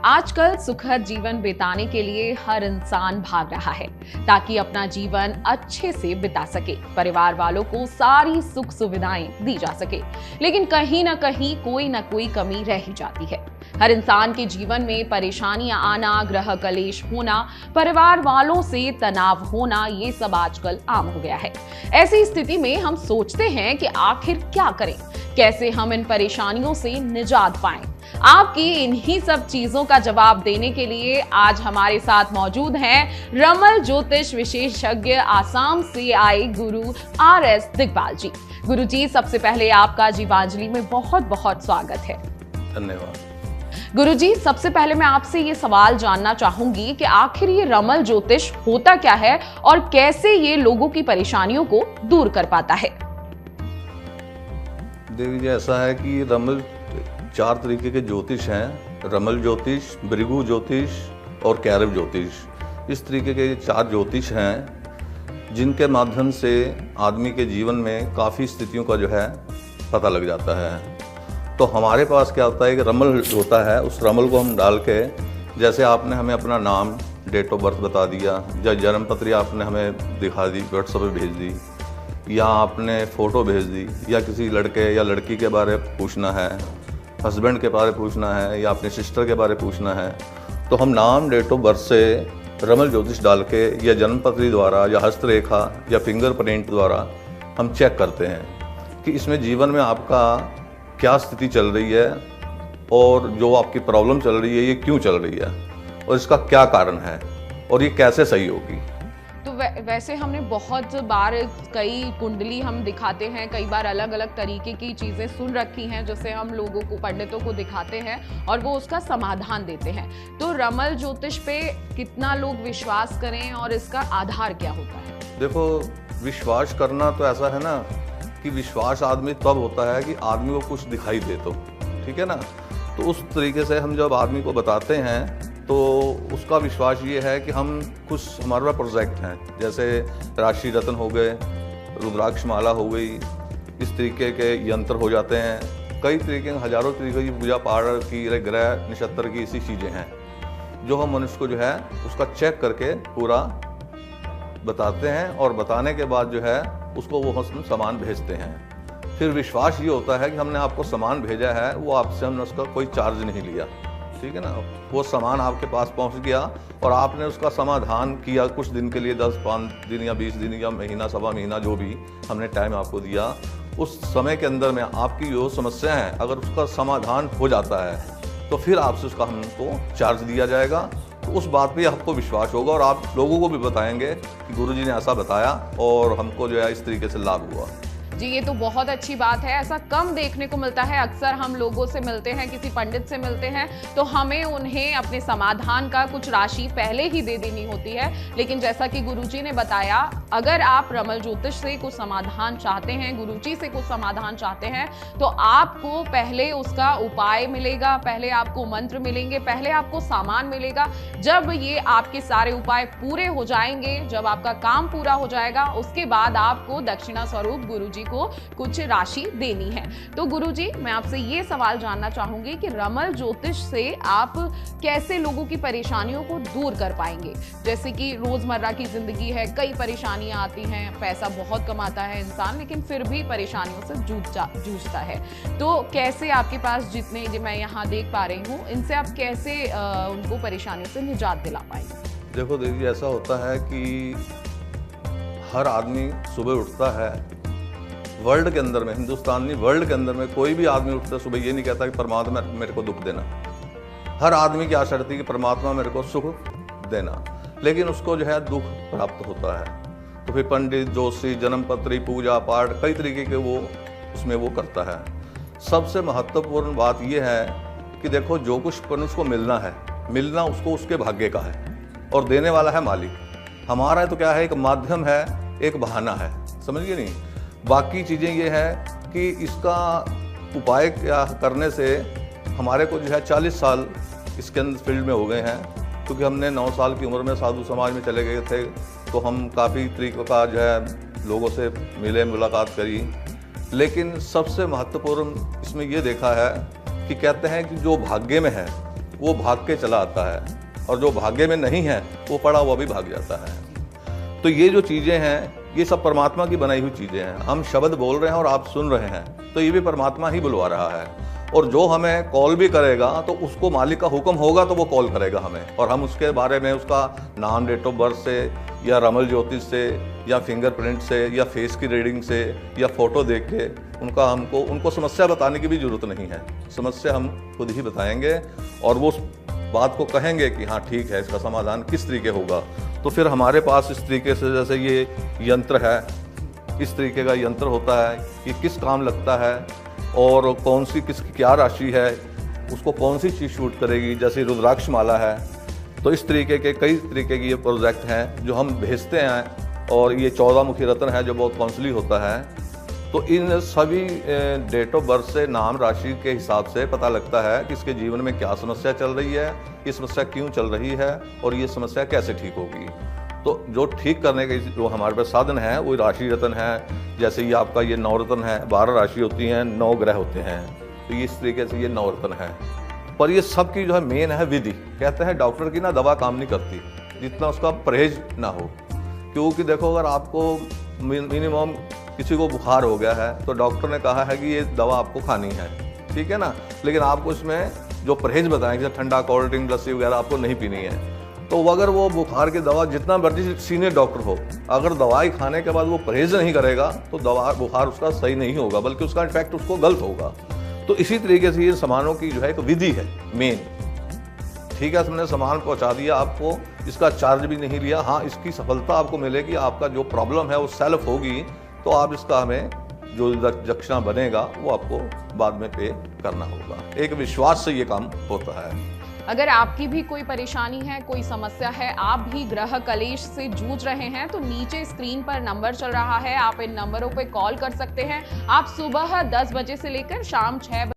आजकल सुखद जीवन बिताने के लिए हर इंसान भाग रहा है ताकि अपना जीवन अच्छे से बिता सके, परिवार वालों को सारी सुख सुविधाएं दी जा सके। लेकिन कहीं ना कहीं कोई ना कोई कमी रह ही जाती है। हर इंसान के जीवन में परेशानियां आना, ग्रह कलेश होना, परिवार वालों से तनाव होना, ये सब आजकल आम हो गया है। ऐसी स्थिति में हम सोचते हैं कि आखिर क्या करें, कैसे हम इन परेशानियों से निजात पाएं। आपकी इन्हीं सब चीजों का जवाब देने के लिए आज हमारे साथ मौजूद हैं रमल ज्योतिष विशेषज्ञ आसाम से आए गुरु RS दिग्पाल जी। गुरु जी, सबसे पहले आपका जीवांजलि में बहुत बहुत स्वागत है। धन्यवाद। गुरु जी, सबसे पहले मैं आपसे ये सवाल जानना चाहूंगी कि आखिर ये रमल ज्योतिष होता क्या है और कैसे ये लोगों की परेशानियों को दूर कर पाता है। देवी जी, ऐसा है कि रमल 4 तरीके के ज्योतिष हैं। रमल ज्योतिष, भृगु ज्योतिष और कैरव ज्योतिष। इस तरीके के 4 ज्योतिष हैं जिनके माध्यम से आदमी के जीवन में काफ़ी स्थितियों का जो है पता लग जाता है। तो हमारे पास क्या होता है कि रमल होता है, उस रमल को हम डाल के, जैसे आपने हमें अपना नाम, डेट ऑफ बर्थ बता दिया, या जन्म पत्री आपने हमें दिखा दी, व्हाट्सएप पे भेज दी, या आपने फ़ोटो भेज दी, या किसी लड़के या लड़की के बारे में पूछना है, हस्बैंड के बारे में पूछना है, या अपने सिस्टर के बारे में पूछना है, तो हम नाम, डेट ऑफ बर्थ से रमल ज्योतिष डाल के या जन्मपत्री द्वारा या हस्तरेखा या फिंगरप्रिंट द्वारा हम चेक करते हैं कि इसमें जीवन में आपका क्या स्थिति चल रही है और जो आपकी प्रॉब्लम चल रही है ये क्यों चल रही है और इसका क्या कारण है और ये कैसे सही होगी। तो वैसे हमने बहुत बार कई कुंडली हम दिखाते हैं, कई बार अलग अलग तरीके की चीज़ें सुन रखी हैं जिससे हम लोगों को, पंडितों को दिखाते हैं और वो उसका समाधान देते हैं। तो रमल ज्योतिष पे कितना लोग विश्वास करें और इसका आधार क्या होता है? देखो, विश्वास करना तो ऐसा है ना कि विश्वास आदमी तब होता है कि आदमी को कुछ दिखाई दे, तो ठीक है ना। तो उस तरीके से हम जब आदमी को बताते हैं तो उसका विश्वास ये है कि हम कुछ, हमारे पास प्रोजेक्ट हैं, जैसे राशि रत्न हो गए, रुद्राक्ष माला हो गई, इस तरीके के यंत्र हो जाते हैं। कई तरीके, हजारों तरीके की पूजा पाठ की, ग्रह नक्षत्र की ऐसी चीज़ें हैं जो हम मनुष्य को जो है उसका चेक करके पूरा बताते हैं और बताने के बाद जो है उसको वो हम सामान भेजते हैं। फिर विश्वास ये होता है कि हमने आपको सामान भेजा है, वो आपसे हमने उसका कोई चार्ज नहीं लिया, ठीक है ना। वो सामान आपके पास पहुंच गया और आपने उसका समाधान किया कुछ दिन के लिए, 10-5 दिन या 20 दिन या महीना, सवा महीना, जो भी हमने टाइम आपको दिया, उस समय के अंदर में आपकी जो समस्या है अगर उसका समाधान हो जाता है तो फिर आपसे उसका हमको चार्ज दिया जाएगा। तो उस बात पे आपको विश्वास होगा और आप लोगों को भी बताएंगे कि गुरुजी ने ऐसा बताया और हमको जो है इस तरीके से लाभ हुआ। जी, ये तो बहुत अच्छी बात है। ऐसा कम देखने को मिलता है। अक्सर हम लोगों से मिलते हैं, किसी पंडित से मिलते हैं तो हमें उन्हें अपने समाधान का कुछ राशि पहले ही दे देनी होती है। लेकिन जैसा कि गुरुजी ने बताया, अगर आप रमल ज्योतिष से कुछ समाधान चाहते हैं, गुरुजी से कुछ समाधान चाहते हैं, तो आपको पहले उसका उपाय मिलेगा, पहले आपको मंत्र मिलेंगे, पहले आपको सामान मिलेगा। जब ये आपके सारे उपाय पूरे हो जाएंगे, जब आपका काम पूरा हो जाएगा, उसके बाद आपको दक्षिणा स्वरूप गुरुजी को कुछ राशि देनी है। तो गुरुजी, मैं आपसे ये सवाल जानना चाहूंगी कि रमल ज्योतिष से आप कैसे लोगों की परेशानियों को दूर कर पाएंगे। जैसे कि रोजमर्रा की जिंदगी है, कई परेशानियां आती हैं, पैसा बहुत कमाता है इंसान लेकिन फिर भी परेशानियों से जूझता है। तो कैसे आपके पास जितने जो मैं यहाँ देख पा रही हूँ, इनसे आप कैसे उनको परेशानियों से निजात दिला पाएंगे? देखो दीदी, ऐसा होता है कि हर आदमी सुबह उठता है, वर्ल्ड के अंदर में, हिंदुस्तान नहीं, वर्ल्ड के अंदर में कोई भी आदमी उठता है सुबह ये नहीं कहता कि परमात्मा मेरे को दुख देना। हर आदमी की आशा रहती है कि परमात्मा मेरे को सुख देना, लेकिन उसको जो है दुख प्राप्त होता है। तो फिर पंडित, जोशी, जन्मपत्री, पूजा पाठ, कई तरीके के वो उसमें वो करता है। सबसे महत्वपूर्ण बात यह है कि देखो, जो कुछ मनुष्य को मिलना है, मिलना उसको उसके भाग्य का है और देने वाला है मालिक। हमारा तो क्या है, एक माध्यम है, एक बहाना है, समझिए नहीं। बाकी चीज़ें ये है कि इसका उपाय क्या करने से हमारे को जो है 40 साल इसके अंदर फील्ड में हो गए हैं, क्योंकि हमने 9 साल की उम्र में साधु समाज में चले गए थे, तो हम काफ़ी तरीक़ों का जो है लोगों से मिले, मुलाकात करी। लेकिन सबसे महत्वपूर्ण इसमें ये देखा है कि कहते हैं कि जो भाग्य में है वो भाग के चला आता है, और जो भाग्य में नहीं है वो पड़ा हुआ भी भाग जाता है। तो ये जो चीज़ें हैं ये सब परमात्मा की बनाई हुई चीज़ें हैं। हम शब्द बोल रहे हैं और आप सुन रहे हैं, तो ये भी परमात्मा ही बुलवा रहा है। और जो हमें कॉल भी करेगा तो उसको मालिक का हुक्म होगा तो वो कॉल करेगा हमें, और हम उसके बारे में उसका नाम, डेट ऑफ बर्थ से या रमल ज्योतिष से या फिंगरप्रिंट से या फेस की रीडिंग से या फोटो देख के उनको समस्या बताने की भी जरूरत नहीं है। समस्या हम खुद ही बताएंगे और वो उस बात को कहेंगे कि हाँ ठीक है, इसका समाधान किस तरीके होगा। तो फिर हमारे पास इस तरीके से, जैसे ये यंत्र है, इस तरीके का यंत्र होता है, ये किस काम लगता है और कौन सी किसकी क्या राशि है, उसको कौन सी चीज़ शूट करेगी। जैसे रुद्राक्ष माला है, तो इस तरीके के कई तरीके की ये प्रोजेक्ट हैं जो हम भेजते हैं। और ये 14 मुखी रत्न है जो बहुत कॉन्सली होता है। तो इन सभी डेट ऑफ बर्थ से, नाम राशि के हिसाब से पता लगता है कि इसके जीवन में क्या समस्या चल रही है, ये समस्या क्यों चल रही है और ये समस्या कैसे ठीक होगी। तो जो ठीक करने के जो हमारे पास साधन है वो राशि रत्न है। जैसे ये आपका ये 9 रत्न है, 12 राशि होती हैं, 9 ग्रह होते हैं, तो ये इस तरीके से ये 9 रत्न है। पर ये सब की जो है मेन है विधि। कहते हैं डॉक्टर की ना दवा काम नहीं करती जितना उसका परहेज ना हो। क्योंकि देखो, अगर आपको मिनिमम किसी को बुखार हो गया है तो डॉक्टर ने कहा है कि ये दवा आपको खानी है, ठीक है ना, लेकिन आपको इसमें जो परहेज बताएं जैसे ठंडा कोल्ड ड्रिंक, लस्सी वगैरह आपको नहीं पीनी है। तो अगर वो बुखार की दवा जितना मर्जी सीनियर डॉक्टर हो, अगर दवाई खाने के बाद वो परहेज नहीं करेगा तो बुखार उसका सही नहीं होगा, बल्कि उसका इफेक्ट उसको गलत होगा। तो इसी तरीके से ये सामानों की जो है एक विधि है मेन। ठीक है, हमने सामान पहुंचा दिया आपको, इसका चार्ज भी नहीं लिया। हाँ, इसकी सफलता आपको मिलेगी, आपका जो प्रॉब्लम है वो सेल्फ होगी, तो आप इसका हमें जो दक्षिणा बनेगा वो आपको बाद में पे करना होगा। एक विश्वास से ये काम होता है। अगर आपकी भी कोई परेशानी है, कोई समस्या है, आप भी ग्रह कलेश से जूझ रहे हैं, तो नीचे स्क्रीन पर नंबर चल रहा है, आप इन नंबरों पे कॉल कर सकते हैं। आप सुबह 10 बजे से लेकर शाम 6 बजे